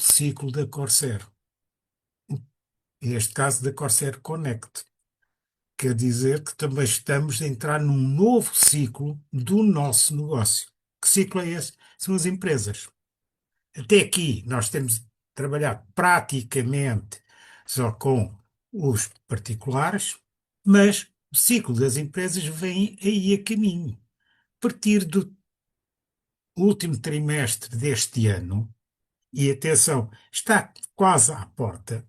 ciclo da Corsair. Neste caso da Corsair Connect. Quer dizer que também estamos a entrar num novo ciclo do nosso negócio. Que ciclo é esse? São as empresas. Até aqui nós temos trabalhado praticamente só com os particulares, mas o ciclo das empresas vem aí a caminho. A partir do último trimestre deste ano, e atenção, está quase à porta.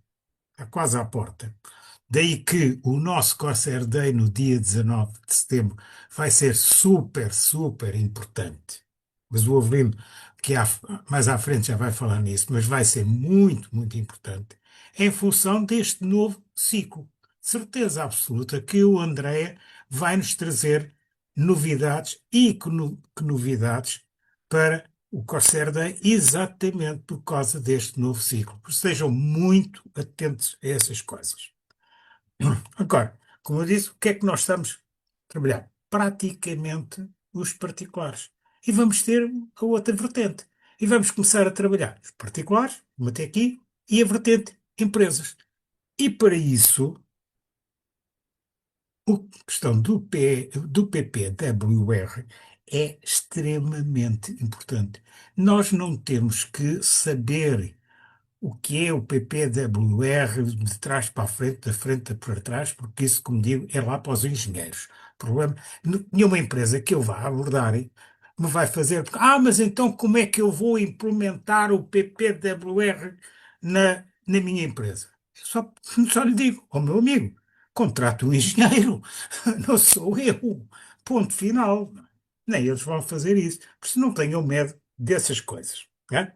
Daí que o nosso Corsair Day no dia 19 de setembro vai ser super, super importante. Mas o Avelino, mais à frente, já vai falar nisso, mas vai ser muito, muito importante em função deste novo ciclo. Certeza absoluta que o André vai nos trazer novidades e que novidades para o Corsair Day exatamente por causa deste novo ciclo. Estejam muito atentos a essas coisas. Agora, como eu disse, o que é que nós estamos a trabalhar? Praticamente os particulares. E vamos ter a outra vertente. E vamos começar a trabalhar os particulares, como até aqui, e a vertente empresas. E para isso, a questão do PPWR é extremamente importante. Nós não temos que saber o que é o PPWR de trás para a frente, da frente para trás, porque isso, como digo, é lá para os engenheiros. O problema, nenhuma empresa que eu vá abordar me vai fazer, mas então como é que eu vou implementar o PPWR na minha empresa? Eu só lhe digo, ao meu amigo, contrate um engenheiro, não sou eu. Ponto final. Nem eles vão fazer isso, por isso não tenham medo dessas coisas. Né?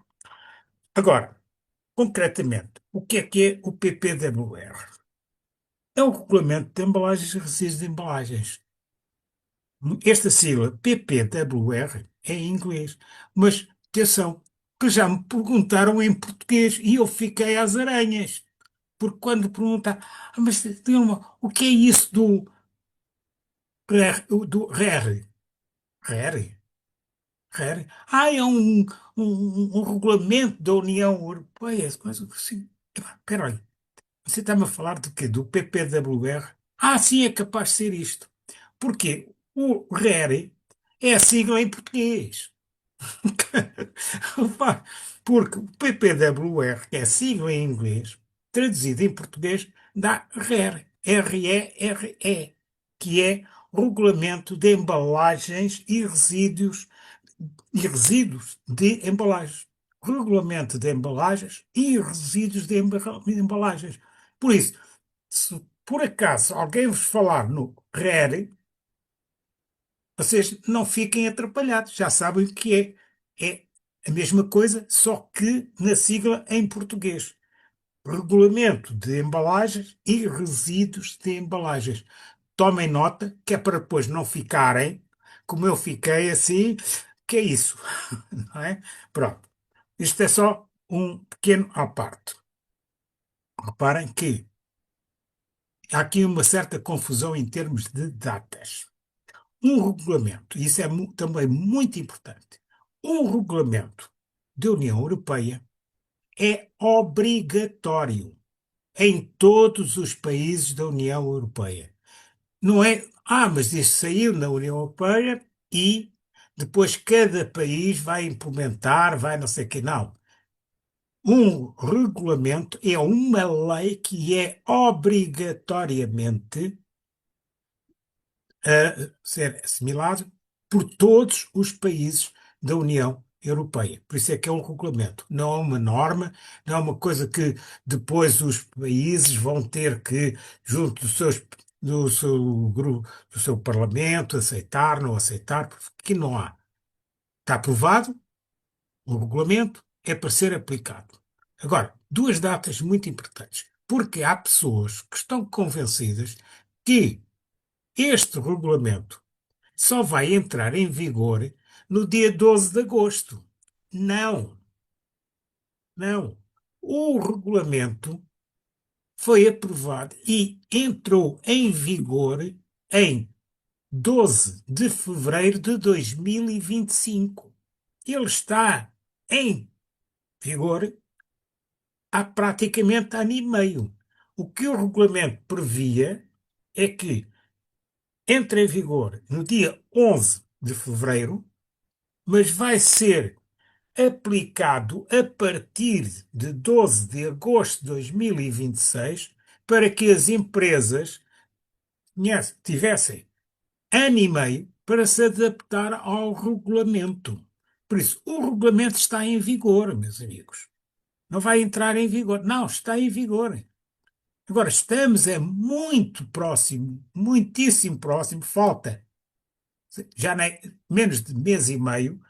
Agora, concretamente, o que é o PPWR? É o Regulamento de Embalagens e Resíduos de Embalagens. Esta sigla PPWR é em inglês, mas atenção, que já me perguntaram em português e eu fiquei às aranhas, porque quando perguntar, mas diga-me, o que é isso do RER? RER? RER? É um regulamento da União Europeia, coisa assim. Espera aí. Você está-me a falar do quê? Do PPWR? Sim, é capaz de ser isto. Porquê? O RERE é a sigla em português. Opa, porque o PPWR, que é a sigla em inglês, traduzido em português, dá RER, RERE, que é Regulamento de Embalagens e Resíduos de Embalagens. Regulamento de Embalagens e Resíduos de Embalagens. Por isso, se por acaso alguém vos falar no RER, vocês não fiquem atrapalhados, já sabem o que é. É a mesma coisa, só que na sigla em português. Regulamento de Embalagens e Resíduos de Embalagens. Tomem nota, que é para depois não ficarem, como eu fiquei assim, que é isso, não é? Pronto. Isto é só um pequeno à parte. Reparem que há aqui uma certa confusão em termos de datas. Um regulamento, e isso é também muito importante, um regulamento da União Europeia é obrigatório em todos os países da União Europeia. Não é, mas isso saiu na União Europeia e depois cada país vai implementar, vai não sei o quê. Não. Um regulamento é uma lei que é obrigatoriamente a ser assimilado por todos os países da União Europeia. Por isso é que é um regulamento, não é uma norma, não é uma coisa que depois os países vão ter que, junto do seu grupo, do seu parlamento, aceitar, não aceitar, porque aqui não há. Está aprovado, o regulamento é para ser aplicado. Agora, duas datas muito importantes, porque há pessoas que estão convencidas que este regulamento só vai entrar em vigor no dia 12 de agosto. Não, não. O regulamento foi aprovado e entrou em vigor em 12 de fevereiro de 2025. Ele está em vigor há praticamente ano e meio. O que o regulamento previa é que entre em vigor no dia 11 de fevereiro, mas vai ser aplicado a partir de 12 de agosto de 2026 para que as empresas tivessem ano e meio para se adaptar ao regulamento. Por isso, o regulamento está em vigor, meus amigos. Não vai entrar em vigor. Não, está em vigor. Agora, estamos muito próximo, muitíssimo próximo, falta já nem, menos de mês e meio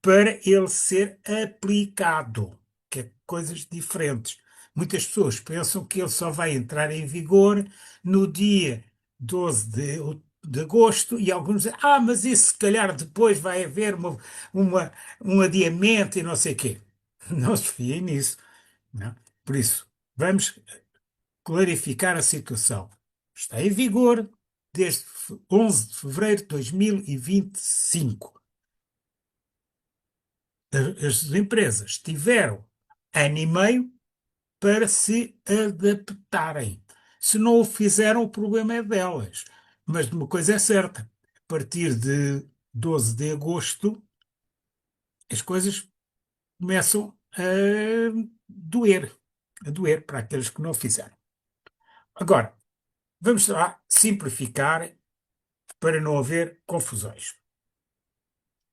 para ele ser aplicado, que é coisas diferentes. Muitas pessoas pensam que ele só vai entrar em vigor no dia 12 de agosto e alguns dizem, mas isso se calhar depois vai haver uma, um adiamento e não sei o quê. Não se fiem nisso. Não? Por isso, vamos clarificar a situação. Está em vigor desde 11 de fevereiro de 2025. As empresas tiveram ano e meio para se adaptarem. Se não o fizeram, o problema é delas. Mas uma coisa é certa: a partir de 12 de agosto, as coisas começam doer, a doer para aqueles que não fizeram. Agora, vamos lá simplificar para não haver confusões.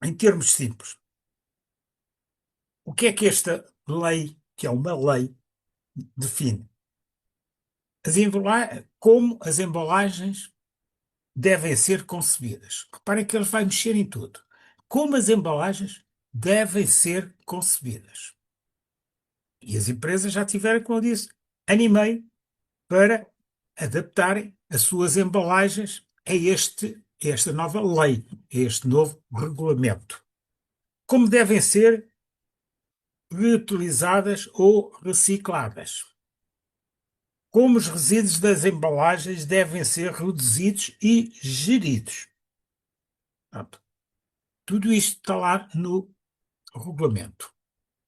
Em termos simples, o que esta lei, que é uma lei, define? Como as embalagens devem ser concebidas. Reparem que ele vai mexer em tudo. Como as embalagens devem ser concebidas. E as empresas já tiveram, como eu disse, ano e meio para adaptarem as suas embalagens a esta nova lei, a este novo regulamento. Como devem ser reutilizadas ou recicladas. Como os resíduos das embalagens devem ser reduzidos e geridos. Pronto. Tudo isto está lá no regulamento.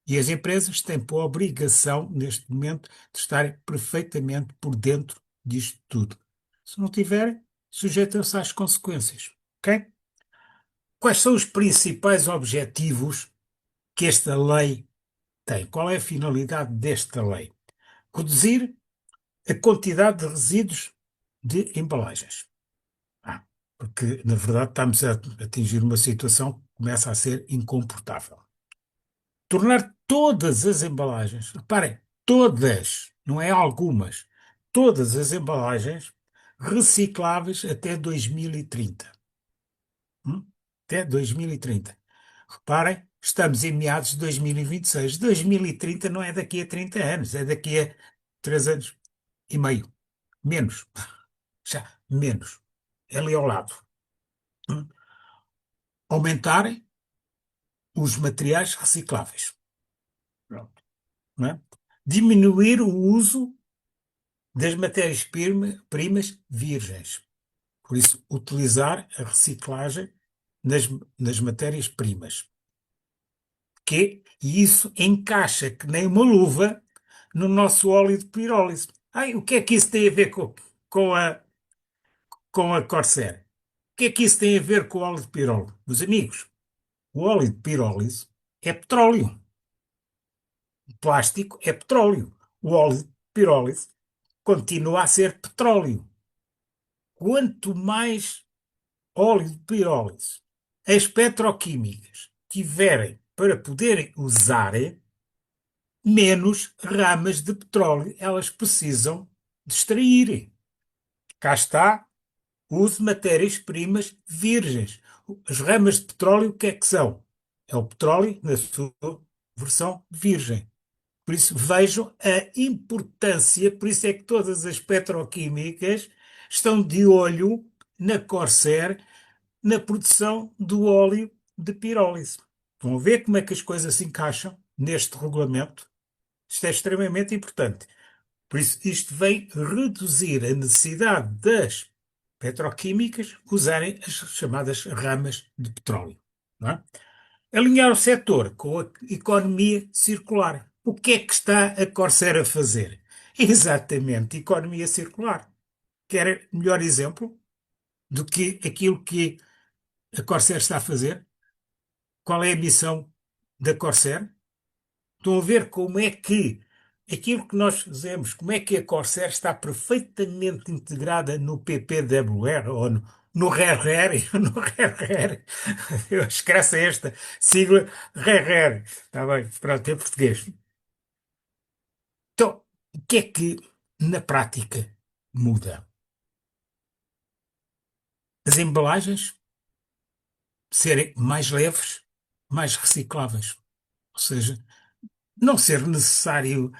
E as empresas têm por obrigação, neste momento, de estarem perfeitamente por dentro disto tudo. Se não tiverem, sujeitam-se às consequências. Ok? Quais são os principais objetivos que esta lei tem? Qual é a finalidade desta lei? Reduzir a quantidade de resíduos de embalagens. Porque, na verdade, estamos a atingir uma situação que começa a ser incomportável. Tornar todas as embalagens, reparem, todas, não é algumas, todas as embalagens recicláveis até 2030. Hum? Até 2030. Reparem, estamos em meados de 2026. 2030 não é daqui a 30 anos, é daqui a 3 anos e meio. Menos. Já, menos. É ali ao lado. Hum? Aumentarem os materiais recicláveis. Pronto, não é? Diminuir o uso das matérias-primas virgens. Por isso, utilizar a reciclagem nas matérias-primas. E isso encaixa que nem uma luva no nosso óleo de pirólise. Ai, o que é que isso tem a ver com a Corsair? O que é que isso tem a ver com o óleo de pirólise? Meus amigos, o óleo de pirólise é petróleo. O plástico é petróleo. O óleo de pirólise continua a ser petróleo. Quanto mais óleo de pirólise as petroquímicas tiverem para poderem usar, menos ramas de petróleo elas precisam de extrair. Cá está, use matérias-primas virgens. As ramas de petróleo, o que é que são? É o petróleo na sua versão virgem. Por isso, vejam a importância, por isso é que todas as petroquímicas estão de olho na Corsair, na produção do óleo de pirólise. Vão ver como é que as coisas se encaixam neste regulamento. Isto é extremamente importante. Por isso, isto vem reduzir a necessidade das petroquímicas usarem as chamadas ramas de petróleo. Não é? Alinhar o setor com a economia circular. O que é que está a Corsair a fazer? Exatamente, economia circular. Quer melhor exemplo do que aquilo que a Corsair está a fazer? Qual é a missão da Corsair? Estão a ver como é que aquilo que nós fazemos, como é que a Corsair está perfeitamente integrada no PPWR ou no RER, no RER, eu esqueço esta sigla, RER, está bem, pronto, é português. Então, o que é que na prática muda? As embalagens serem mais leves, mais recicláveis, ou seja, não ser necessário,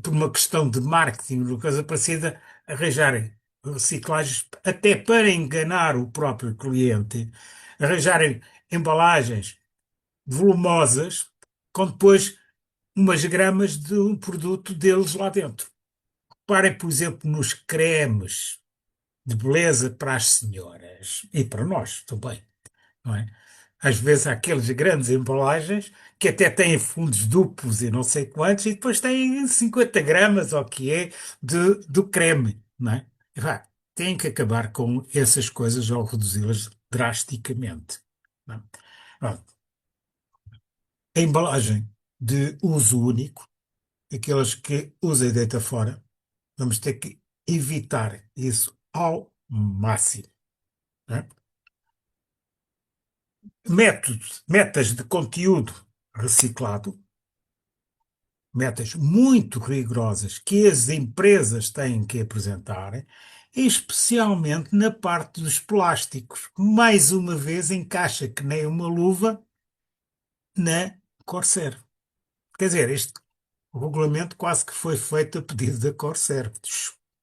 por uma questão de marketing ou coisa parecida, arranjarem reciclagens até para enganar o próprio cliente, arranjarem embalagens volumosas com depois umas gramas de um produto deles lá dentro. Reparem, por exemplo, nos cremes de beleza para as senhoras e para nós também, não é? Às vezes há aqueles grandes embalagens que até têm fundos duplos e não sei quantos, e depois têm 50 gramas, ou o que é, do creme, não é? E vá, têm que acabar com essas coisas ou reduzi-las drasticamente. Não é? Pronto. A embalagem de uso único, aquelas que usa e deita fora, vamos ter que evitar isso ao máximo. Não é? Metas de conteúdo reciclado, metas muito rigorosas que as empresas têm que apresentar, especialmente na parte dos plásticos. Mais uma vez, encaixa que nem uma luva na Corsair. Quer dizer, este regulamento quase que foi feito a pedido da Corsair.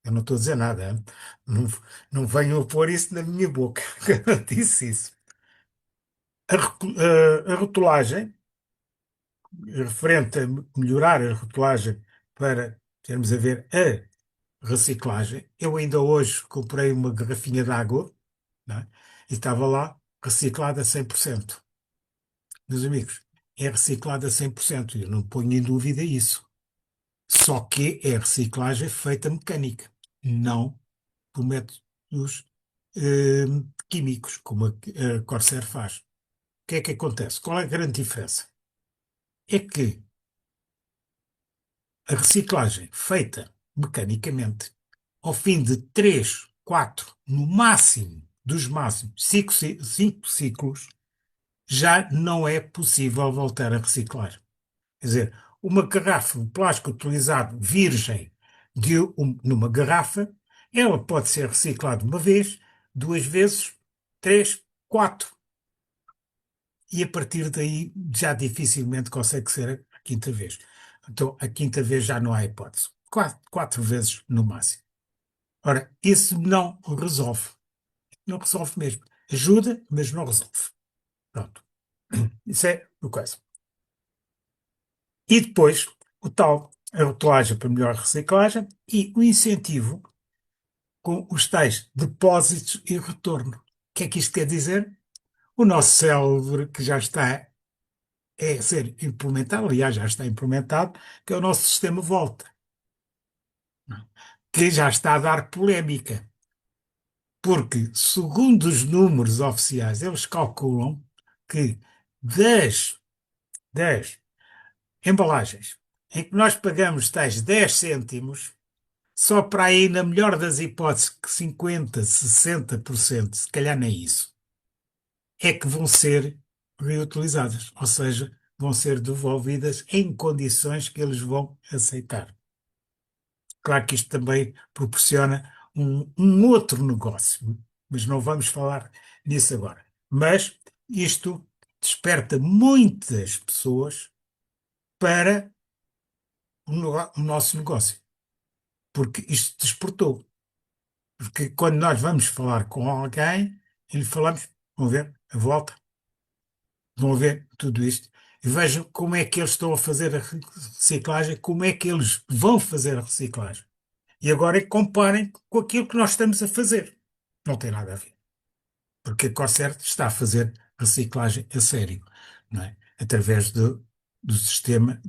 Eu não estou a dizer nada, hein? Não, não venham a pôr isso na minha boca, que eu não disse isso. A rotulagem referente a melhorar a rotulagem para termos a ver a reciclagem. Eu ainda hoje comprei uma garrafinha de água, não é? E estava lá reciclada a 100%. Meus amigos, é reciclada a 100%. Eu não ponho em dúvida isso. Só que é reciclagem feita mecânica, não por métodos eh, químicos, como a Corsair faz. O que é que acontece? Qual é a grande diferença? É que a reciclagem feita mecanicamente, ao fim de 3, 4, no máximo, dos máximos, 5 ciclos, já não é possível voltar a reciclar. Quer dizer, uma garrafa de plástico utilizado virgem numa garrafa, ela pode ser reciclada uma vez, duas vezes, três, quatro. E a partir daí já dificilmente consegue ser a quinta vez. Então, a quinta vez já não há hipótese. Quatro vezes no máximo. Ora, isso não resolve. Não resolve mesmo. Ajuda, mas não resolve. Pronto. Isso é o coisa. E depois, o tal, a rotulagem para melhor reciclagem e o incentivo com os tais depósitos e retorno. O que é que isto quer dizer? O nosso célebre, que já está a ser implementado, aliás, já está implementado, que é o nosso sistema Volta, que já está a dar polémica, porque, segundo os números oficiais, eles calculam que das embalagens em que nós pagamos tais 10 cêntimos, só para aí, na melhor das hipóteses, que 50, 60%, se calhar nem isso, é que vão ser reutilizadas, ou seja, vão ser devolvidas em condições que eles vão aceitar. Claro que isto também proporciona um outro negócio, mas não vamos falar nisso agora. Mas isto desperta muitas pessoas para o nosso negócio, porque isto despertou. Porque quando nós vamos falar com alguém, e lhe falamos, vão ver a volta, vão ver tudo isto, e vejam como é que eles estão a fazer a reciclagem, como é que eles vão fazer a reciclagem. E agora comparem com aquilo que nós estamos a fazer. Não tem nada a ver. Porque a Corsair está a fazer reciclagem a sério, não é? Através do sistema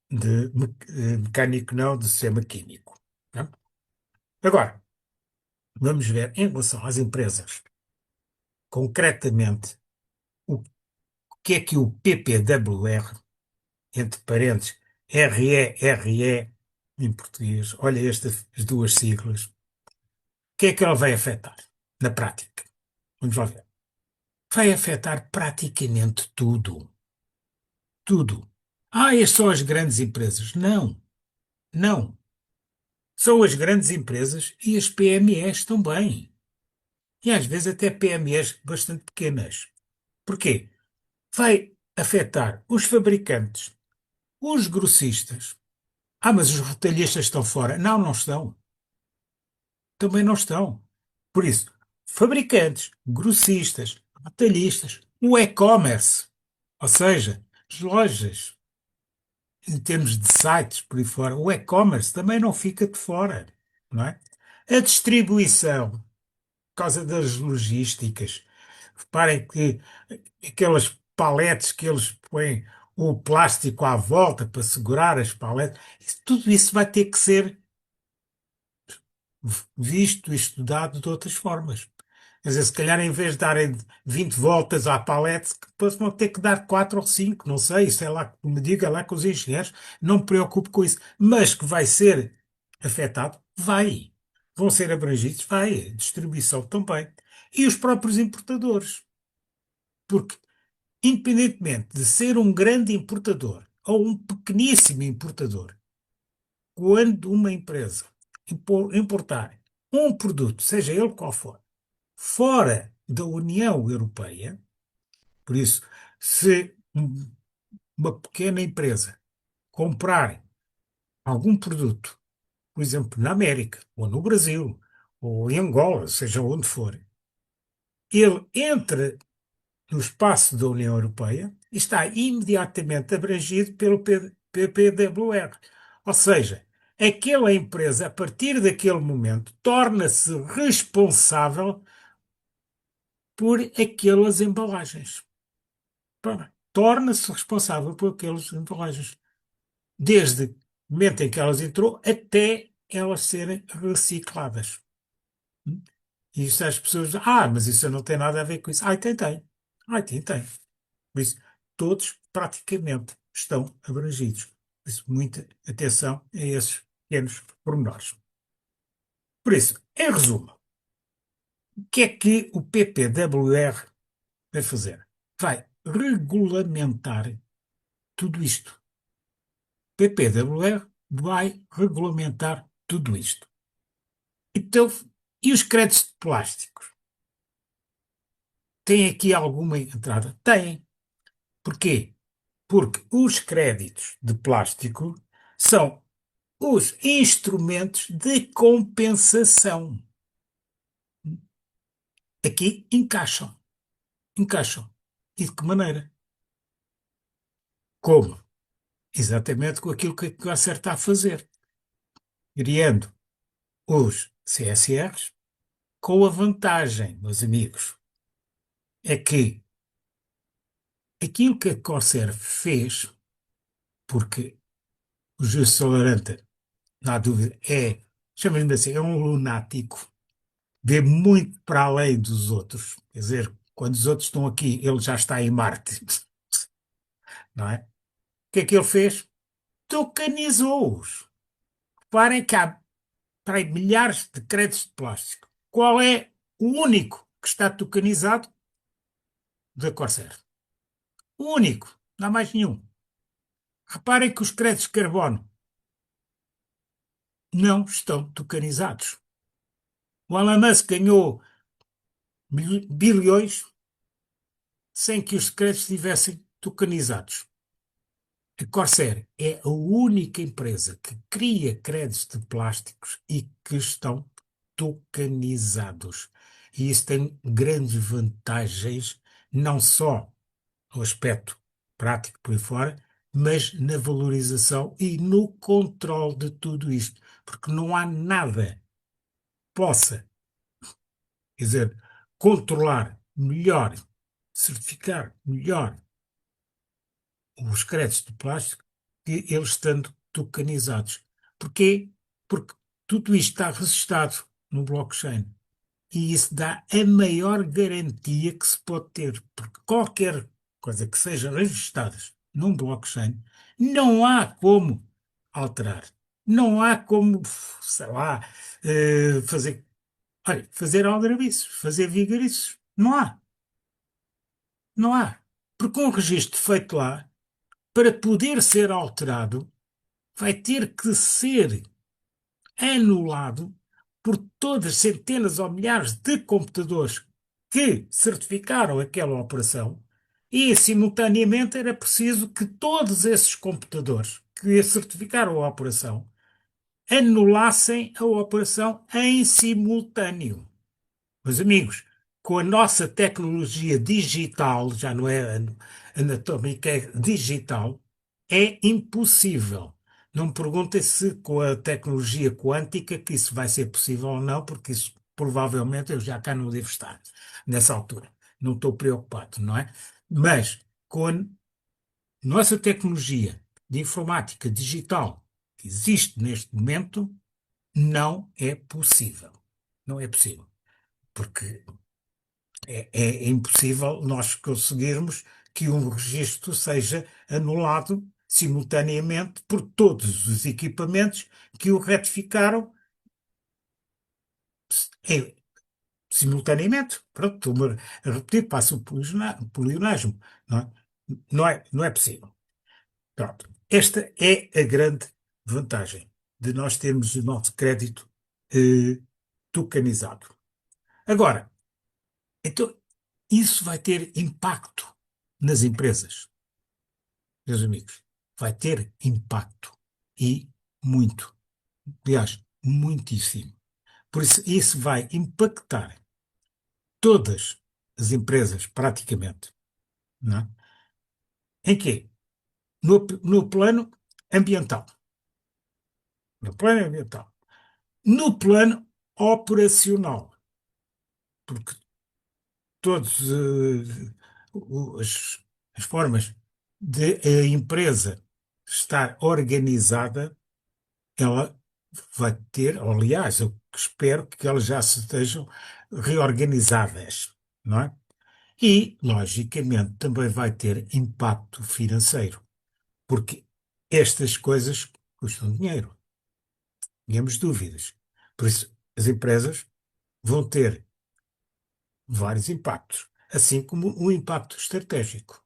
mecânico, não, de sistema químico. Né? Agora, vamos ver em relação às empresas, concretamente, o que é que o PPWR, entre parênteses, RE em português, olha estas duas siglas, o que é que ela vai afetar na prática? Vamos lá ver. Vai afetar praticamente tudo. Tudo. Ah, é só as grandes empresas. Não, não. São as grandes empresas e as PMEs também. E às vezes até PMEs bastante pequenas. Porquê? Vai afetar os fabricantes, os grossistas. Ah, mas os retalhistas estão fora. Não, não estão. Também não estão. Por isso, fabricantes, grossistas, retalhistas, o e-commerce, ou seja, as lojas, em termos de sites por aí fora, o e-commerce também não fica de fora, não é? A distribuição, por causa das logísticas. Reparem que aquelas paletes que eles põem o plástico à volta para segurar as paletes, tudo isso vai ter que ser visto e estudado de outras formas. Quer dizer, se calhar em vez de darem 20 voltas à palete, depois vão ter que dar 4 ou 5, não sei, sei lá, me diga lá com os engenheiros, não me preocupo com isso. Mas que vai ser afetado, vai. Vão ser abrangidos, vai. Distribuição também. E os próprios importadores. Porque, independentemente de ser um grande importador ou um pequeníssimo importador, quando uma empresa importar um produto, seja ele qual for, fora da União Europeia, por isso, se uma pequena empresa comprar algum produto, por exemplo, na América, ou no Brasil, ou em Angola, seja onde for, ele entra no espaço da União Europeia e está imediatamente abrangido pelo PPWR. Ou seja, aquela empresa, a partir daquele momento, torna-se responsável por aquelas embalagens. Torna-se responsável por aquelas embalagens. Desde o momento em que elas entrou até elas serem recicladas. E isso as pessoas dizem, mas isso não tem nada a ver com isso. Tem. Tem. Por isso, todos praticamente estão abrangidos. Por isso, muita atenção a esses pequenos pormenores. Por isso, em resumo, o que é que o PPWR vai fazer? Vai regulamentar tudo isto. O PPWR vai regulamentar tudo isto. Então, e os créditos de plásticos? Têm aqui alguma entrada? Têm. Porquê? Porque os créditos de plástico são os instrumentos de compensação. Aqui encaixam. Encaixam. E de que maneira? Como? Exatamente com aquilo que a Acer está a fazer. Criando os CSRs com a vantagem, meus amigos, é que aquilo que a Corsair fez, porque o Justo Tolerante, não há dúvida, chamemos-lhe assim, é um lunático, vê muito para além dos outros. Quer dizer, quando os outros estão aqui, ele já está em Marte, não é? O que é que ele fez? Tokenizou-os. Reparem que há para aí, milhares de créditos de plástico. Qual é o único que está tokenizado? Da Corsair. O único. Não há mais nenhum. Reparem que os créditos de carbono não estão tokenizados. O Elon Musk ganhou bilhões sem que os créditos estivessem tokenizados. A Corsair é a única empresa que cria créditos de plásticos e que estão tokenizados. E isso tem grandes vantagens, não só no aspecto prático por aí fora, mas na valorização e no controle de tudo isto. Porque não há nada que possa, quer dizer, controlar melhor, certificar melhor os créditos de plástico que eles estando tokenizados. Porquê? Porque tudo isto está registado no blockchain. E isso dá a maior garantia que se pode ter, porque qualquer coisa que seja registada num blockchain, não há como alterar. Não há como, sei lá, fazer, olha, fazer aldrabices, fazer vigarices. Não há, não há. Porque um registro feito lá, para poder ser alterado, vai ter que ser anulado por todas centenas ou milhares de computadores que certificaram aquela operação e, simultaneamente, era preciso que todos esses computadores que certificaram a operação anulassem a operação em simultâneo. Meus amigos, com a nossa tecnologia digital, já não é anatómica, é digital, é impossível. Não me perguntem se com a tecnologia quântica que isso vai ser possível ou não, porque isso provavelmente eu já cá não devo estar nessa altura. Não estou preocupado, não é? Mas com a nossa tecnologia de informática digital que existe neste momento, não é possível. Não é possível. Porque é impossível nós conseguirmos que um registro seja anulado simultaneamente por todos os equipamentos que o retificaram em- simultaneamente. Pronto, estou-me a repetir, passo o pleonasmo. Não é? Não é possível. Pronto. Esta é a grande vantagem de nós termos o nosso crédito tokenizado. Agora, então, isso vai ter impacto nas empresas, meus amigos. Vai ter impacto. E muito. Aliás, muitíssimo. Por isso vai impactar todas as empresas, praticamente. Não é? Em quê? No plano ambiental. No plano ambiental. No plano operacional. Porque todas as formas de a empresa estar organizada, ela vai ter, ou, aliás, eu espero que elas já se estejam reorganizadas, não é? E, logicamente, também vai ter impacto financeiro, porque estas coisas custam dinheiro, tínhamos dúvidas. Por isso, as empresas vão ter vários impactos, assim como um impacto estratégico,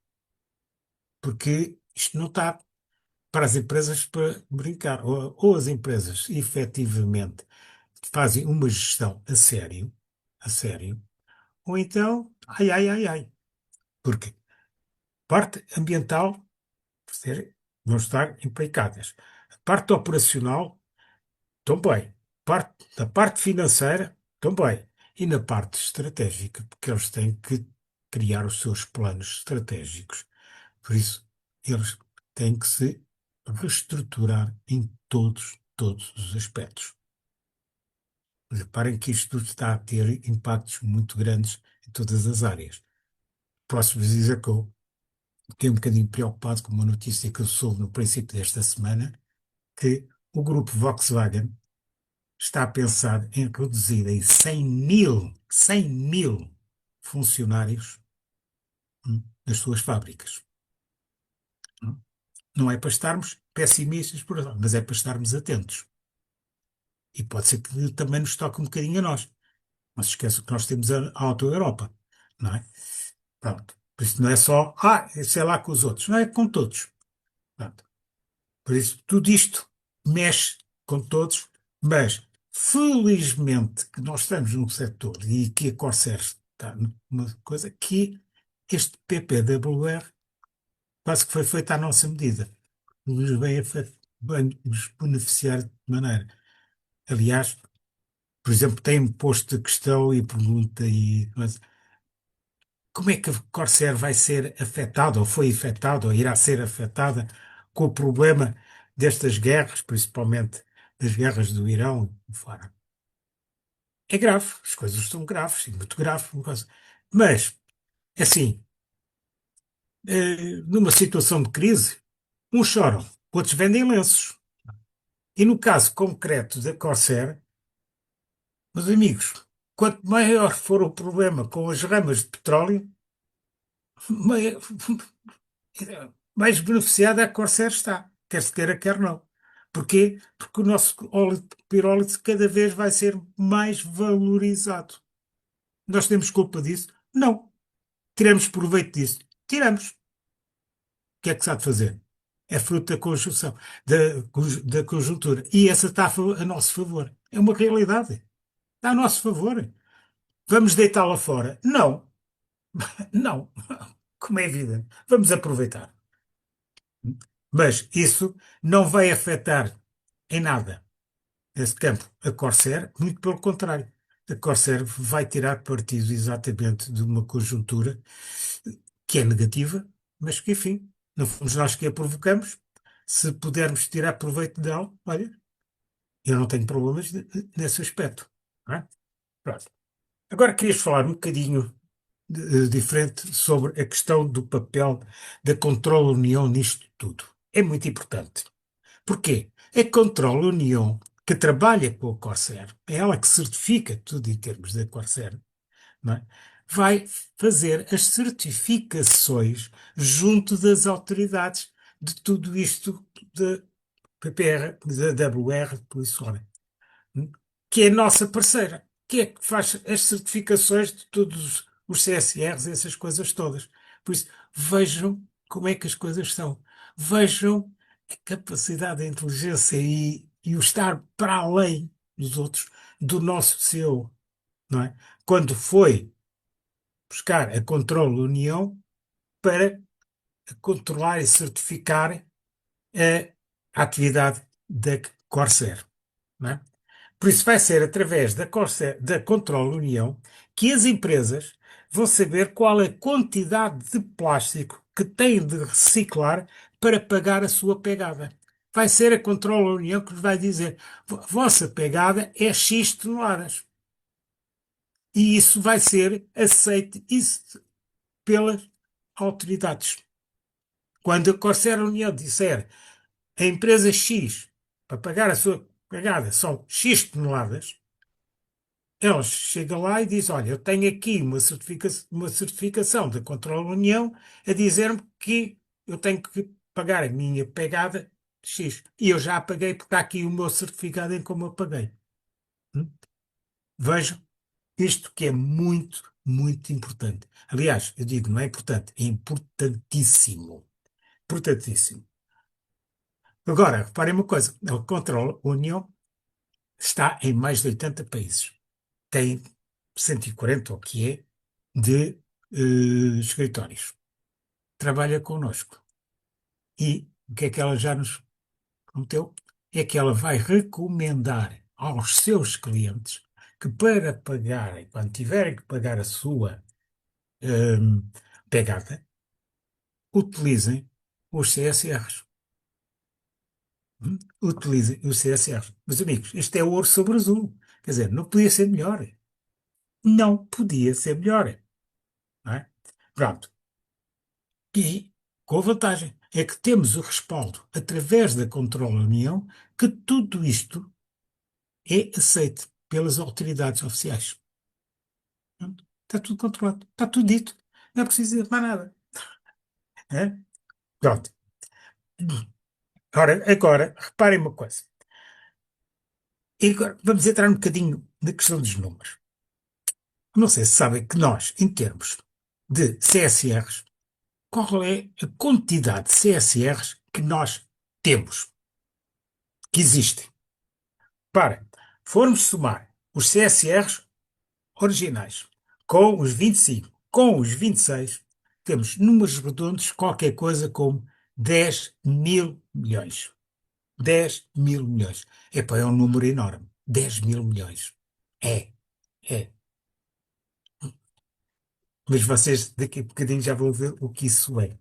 porque isto não está para as empresas para brincar, ou as empresas efetivamente fazem uma gestão a sério, ou então, ai, ai, ai, ai, porque parte ambiental vão estar implicadas, a parte operacional também, da parte financeira também, e na parte estratégica, porque eles têm que criar os seus planos estratégicos. Por isso, eles têm que se reestruturar em todos os aspectos. Reparem que isto tudo está a ter impactos muito grandes em todas as áreas. Posso-vos dizer que eu fiquei um bocadinho preocupado com uma notícia que eu soube no princípio desta semana, que o grupo Volkswagen está a pensar em reduzir em 100 mil funcionários nas suas fábricas. Não é para estarmos pessimistas, mas é para estarmos atentos. E pode ser que também nos toque um bocadinho a nós. Não se esqueça que nós temos a Auto Europa, não é? Pronto. Por isso não é só, isso é lá com os outros. Não é com todos. Pronto. Por isso, tudo isto mexe com todos, mas felizmente que nós estamos num setor e que a Corsair está numa coisa que este PPWR quase que foi feito à nossa medida. Nos vem nos beneficiar de maneira. Aliás, por exemplo, tem-me posto a questão e pergunta mas como é que a Corsair vai ser afetada, ou foi afetada, ou irá ser afetada com o problema destas guerras, principalmente das guerras do Irão e fora? É grave, as coisas são graves, e muito graves. Mas, assim, numa situação de crise, uns choram, outros vendem lenços. E no caso concreto da Corsair, meus amigos, quanto maior for o problema com as ramas de petróleo, mai- mais beneficiada a Corsair está, quer se queira, quer não. Porquê? Porque o nosso óleo de pirólise cada vez vai ser mais valorizado. Nós temos culpa disso? Não. Tiramos proveito disso? Tiramos. O que é que se há de fazer? É fruto da conjunção, da conjuntura. E essa está a nosso favor. É uma realidade. Está a nosso favor. Vamos deitá-la fora? Não, não. Como é evidente. Vamos aproveitar. Mas isso não vai afetar em nada esse campo a Corsair, muito pelo contrário. A Corsair vai tirar partido exatamente de uma conjuntura que é negativa, mas que, enfim, não fomos nós que a provocamos. Se pudermos tirar proveito dela, olha, eu não tenho problemas nesse aspecto. Não é? Pronto. Agora querias falar um bocadinho diferente sobre a questão do papel da Controle União nisto tudo. É muito importante. Porquê? A Controle União, que trabalha com a Corsair, é ela que certifica tudo em termos da Corsair, não é? Vai fazer as certificações junto das autoridades de tudo isto da PPR, da WR, por isso fora, que é a nossa parceira, que é que faz as certificações de todos os CSRs, essas coisas todas. Por isso, vejam como é que as coisas são. Vejam a capacidade da inteligência e o estar para além dos outros, do nosso CEO, não é? Quando foi buscar a Controle União para controlar e certificar a atividade da Corsair, não é? Por isso vai ser através da Controle União que as empresas vão saber qual é a quantidade de plástico que têm de reciclar para pagar a sua pegada. Vai ser a Controle União que lhes vai dizer: Vossa pegada é X toneladas." E isso vai ser aceito isso pelas autoridades. Quando a Corsair União disser a empresa X para pagar a sua pegada são X toneladas, ela chega lá e diz: Olha, eu tenho aqui uma certificação da Controle União a dizer-me que eu tenho que pagar a minha pegada X. E eu já a paguei porque está aqui o meu certificado em como eu paguei. Hum? Vejam, isto que é muito, muito importante. Aliás, eu digo, não é importante, é importantíssimo. Importantíssimo. Agora, reparem uma coisa: a Controle União está em mais de 80 países. Tem 140, ou o que é, de escritórios. Trabalha connosco. E o que é que ela já nos prometeu? É que ela vai recomendar aos seus clientes que para pagarem, quando tiverem que pagar a sua pegada, utilizem os CSRs. Utilizem os CSRs. Meus amigos, isto é ouro sobre azul. Quer dizer, não podia ser melhor. Não podia ser melhor. Não é? Pronto. E com a vantagem é que temos o respaldo através da Controle União que tudo isto é aceito pelas autoridades oficiais. Pronto. Está tudo controlado, está tudo dito, não é preciso dizer mais nada. É? Pronto. Ora, agora, reparem uma coisa. E agora, vamos entrar um bocadinho na questão dos números. Não sei se sabem que nós, em termos de CSRs, qual é a quantidade de CSRs que nós temos, que existem? Para, formos somar os CSRs originais com os 25, com os 26, temos números redondos, qualquer coisa como 10 mil milhões. 10 mil milhões. Epá, é um número enorme. 10 mil milhões. É, é. Mas vocês daqui a bocadinho já vão ver o que isso é.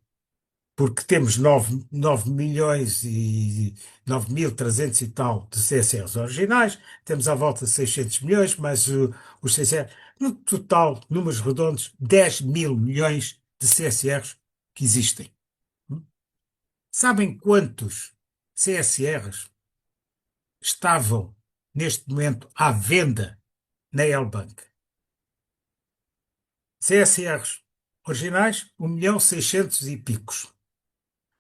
Porque temos 9 milhões e 9.300 e tal de CSRs originais, temos à volta de 600 milhões, mas os CSRs, no total, números redondos, 10 mil milhões de CSRs que existem. Hum? Sabem quantos? CSRs estavam, neste momento, à venda na Elbank. CSRs originais, 1.600.000 e picos.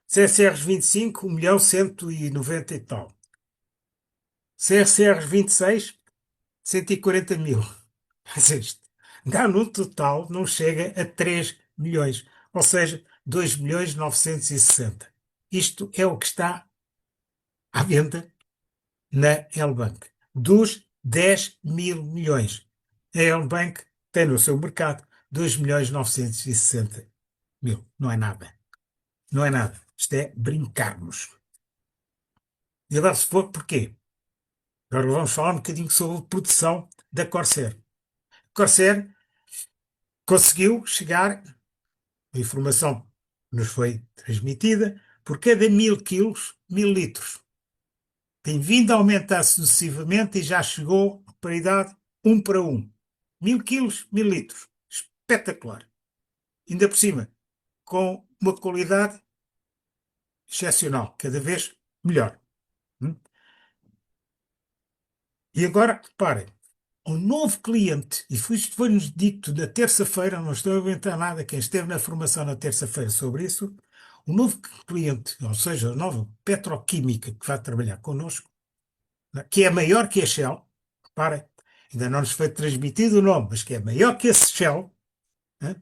CSRs 25, 1.190 e tal. CSRs 26, 140.000. Mas isto dá no total, não chega a 3 milhões, ou seja, 2.960. Isto é o que está à venda na Elbank. Dos 10 mil milhões. A Elbank tem no seu mercado 2.960.000. Não é nada. Não é nada. Isto é brincarmos. E agora se for, porquê? Agora vamos falar um bocadinho sobre a produção da Corsair. Corsair conseguiu chegar, a informação nos foi transmitida, por cada 1.000 quilos, 1.000 litros. Tem vindo a aumentar sucessivamente e já chegou à paridade 1 para 1. 1.000 quilos, 1.000 litros. Espetacular. Ainda por cima, com uma qualidade excepcional, cada vez melhor. Hum? E agora, reparem, um novo cliente, e isto foi-nos dito na terça-feira, não estou a inventar nada, quem esteve na formação na terça-feira sobre isso, um novo cliente, ou seja, a nova petroquímica que vai trabalhar connosco, né, que é maior que a Shell, reparem, ainda não nos foi transmitido o nome, mas que é maior que esse Shell, né,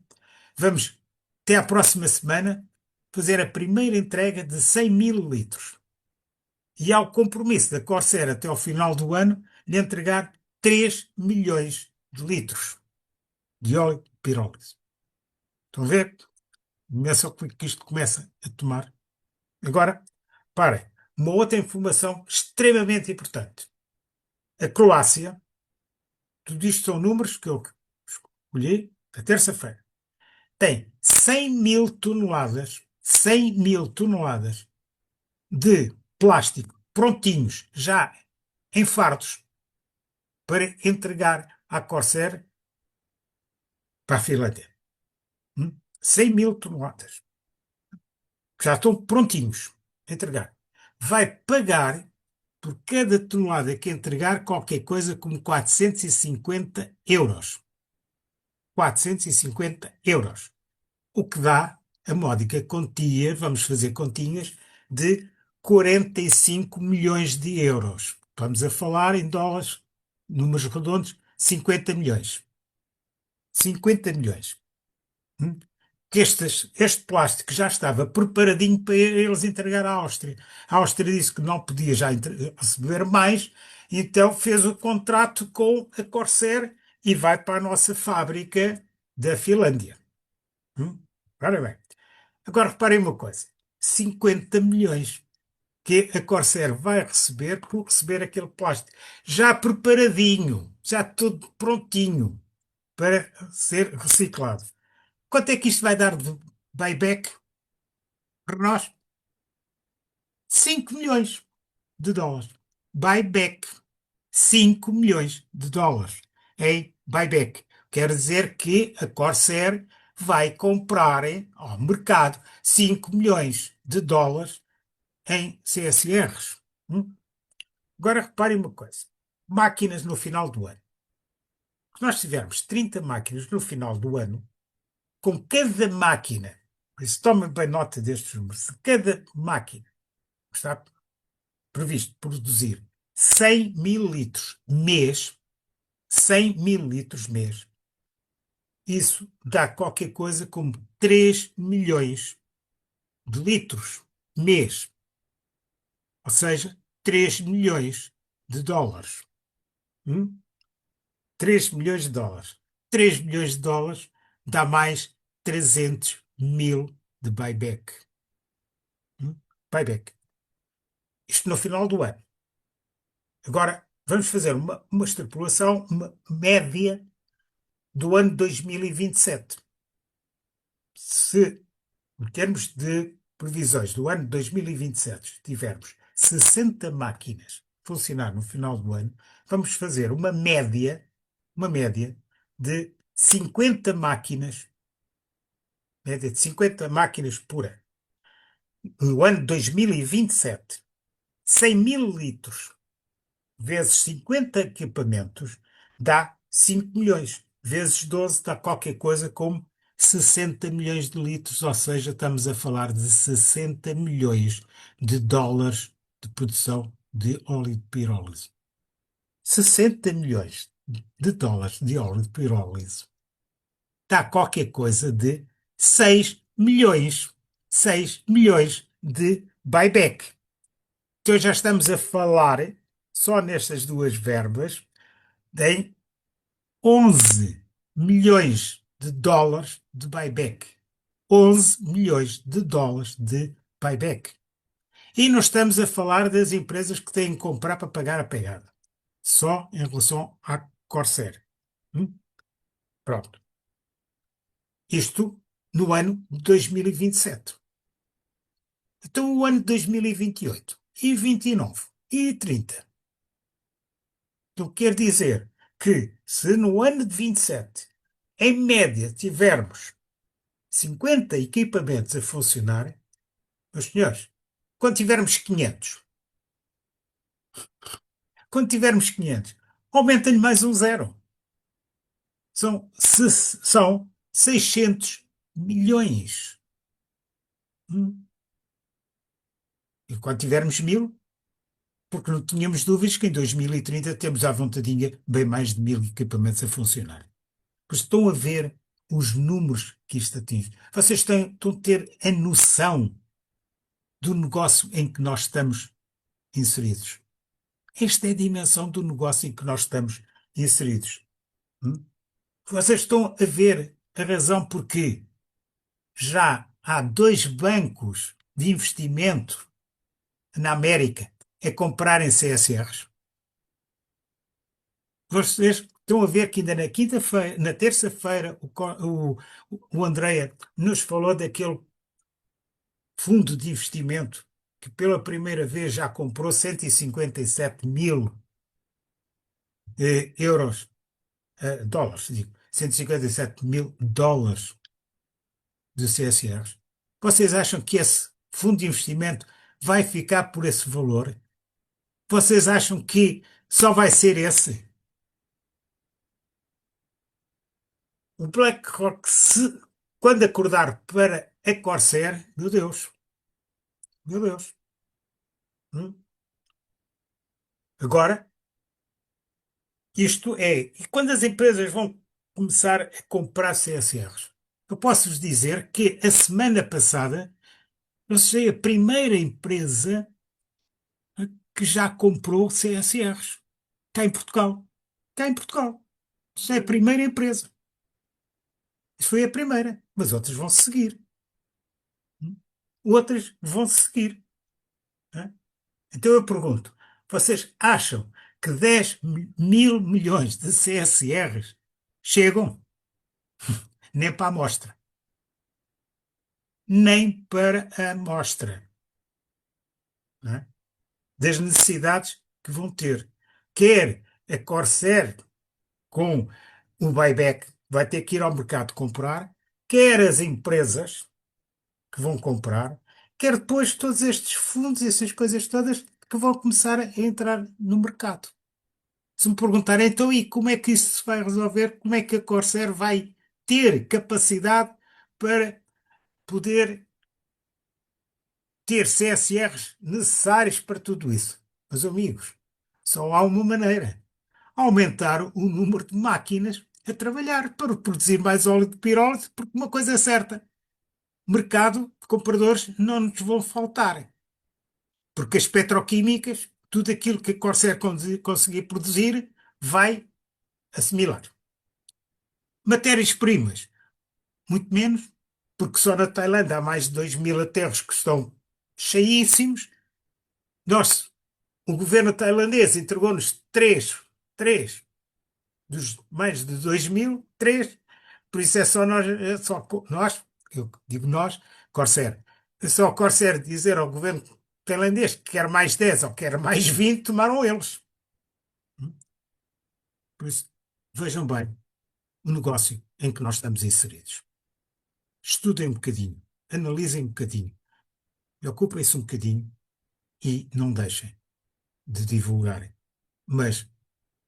vamos, até à próxima semana, fazer a primeira entrega de 100.000 litros. E há o compromisso da Corsair até ao final do ano de entregar 3 milhões de litros de óleo de pirólise. Estão a ver? Começa que isto começa a tomar. Agora, parem, uma outra informação extremamente importante. A Croácia, tudo isto são números que eu escolhi na terça-feira, tem 100.000 toneladas de plástico prontinhos, já em fardos, para entregar à Corsair para a Finlândia. 100.000 toneladas. Que já estão prontinhos a entregar. Vai pagar por cada tonelada que entregar qualquer coisa como 450 euros. 450 euros. O que dá a módica quantia, vamos fazer continhas, de 45 milhões de euros. Vamos a falar em dólares, números redondos, 50 milhões. 50 milhões. Que este plástico já estava preparadinho para eles entregar à Áustria. A Áustria disse que não podia já receber mais, então fez o contrato com a Corsair e vai para a nossa fábrica da Finlândia. Ora bem, agora reparem uma coisa: 50 milhões que a Corsair vai receber por receber aquele plástico já preparadinho, já tudo prontinho para ser reciclado. Quanto é que isto vai dar de buyback para nós? 5 milhões de dólares. Buyback. 5 milhões de dólares em buyback. Quer dizer que a Corsair vai comprar ao mercado 5 milhões de dólares em CSRs. Agora reparem uma coisa. Máquinas no final do ano. Se nós tivermos 30 máquinas no final do ano, com cada máquina, por isso tomem bem nota destes números, se cada máquina está previsto produzir 100.000 litros mês, 100.000 litros mês, isso dá qualquer coisa como 3 milhões de litros mês. Ou seja, 3 milhões de dólares. 3 milhões de dólares. 3 milhões de dólares dá mais 300 mil de buyback. Buyback. Isto no final do ano. Agora, vamos fazer uma extrapolação, uma média do ano 2027. Se, em termos de previsões do ano 2027, tivermos 60 máquinas a funcionar no final do ano, vamos fazer uma média de 50 máquinas, média de 50 máquinas por ano. No ano 2027. 100 mil litros vezes 50 equipamentos dá 5 milhões. Vezes 12 dá qualquer coisa como 60 milhões de litros, ou seja, estamos a falar de 60 milhões de dólares de produção de óleo de pirólise. 60 milhões de dólares de óleo de pirólise dá qualquer coisa de 6 milhões. 6 milhões de buyback. Então já estamos a falar, só nestas duas verbas, em 11 milhões de dólares de buyback. 11 milhões de dólares de buyback. E não estamos a falar das empresas que têm que comprar para pagar a pegada. Só em relação à Corsair. Pronto. Isto no ano de 2027. Então, o ano de 2028, e 29, e 30. Então, quer dizer que se no ano de 27, em média, tivermos 50 equipamentos a funcionar, meus senhores, quando tivermos 500, aumenta-lhe mais um zero. São 600 milhões. E quando tivermos 1000, porque não tínhamos dúvidas que em 2030 temos à vontadinha bem mais de 1000 equipamentos a funcionar. Pois estão a ver os números que isto atinge. Vocês estão a ter a noção do negócio em que nós estamos inseridos. Esta é a dimensão do negócio em que nós estamos inseridos. Hum? Vocês estão a ver a razão porque já há dois bancos de investimento na América a comprarem CSRs. Vocês estão a ver que ainda na quinta-feira, na terça-feira, o Andrea nos falou daquele fundo de investimento que pela primeira vez já comprou 157 mil euros, dólares, digo, 157 mil dólares de CSRs. Vocês acham que esse fundo de investimento vai ficar por esse valor? Vocês acham que só vai ser esse? O BlackRock, quando acordar para a Corsair, meu Deus, meu Deus. Hum? Agora, isto é, e quando as empresas vão começar a comprar CSRs? Eu posso-vos dizer que a semana passada eu sei a primeira empresa que já comprou CSRs cá em Portugal. Cá em Portugal. Isso é a primeira empresa. Isso foi a primeira, mas outras vão seguir. Outras vão seguir. Né? Então eu pergunto: vocês acham que 10 mil milhões de CSRs chegam? Nem para a amostra. Nem para a amostra. Né? Das necessidades que vão ter. Quer a Corsair com o buyback vai ter que ir ao mercado comprar, quer as empresas que vão comprar, quer depois todos estes fundos e essas coisas todas que vão começar a entrar no mercado. Se me perguntarem, então, e como é que isso se vai resolver? Como é que a Corsair vai ter capacidade para poder ter CSRs necessários para tudo isso? Meus amigos, só há uma maneira: aumentar o número de máquinas a trabalhar para produzir mais óleo de pirólise, porque uma coisa é certa: mercado de compradores não nos vão faltar. Porque as petroquímicas, tudo aquilo que a Corsair conseguir produzir, vai assimilar. Matérias-primas, muito menos, porque só na Tailândia há mais de 2000 aterros que estão cheíssimos. Nós, o governo tailandês entregou-nos três dos mais de 2000, três. Por isso é só nós, eu digo nós, Corsair. É só a Corsair dizer ao governo tailandês que quer mais 10 ou quer mais 20, tomaram eles. Por isso, vejam bem o negócio em que nós estamos inseridos. Estudem um bocadinho, analisem um bocadinho, ocupem-se um bocadinho e não deixem de divulgarem. Mas,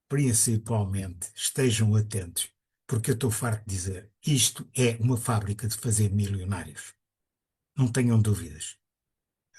principalmente, estejam atentos, porque eu estou farto de dizer, isto é uma fábrica de fazer milionários. Não tenham dúvidas.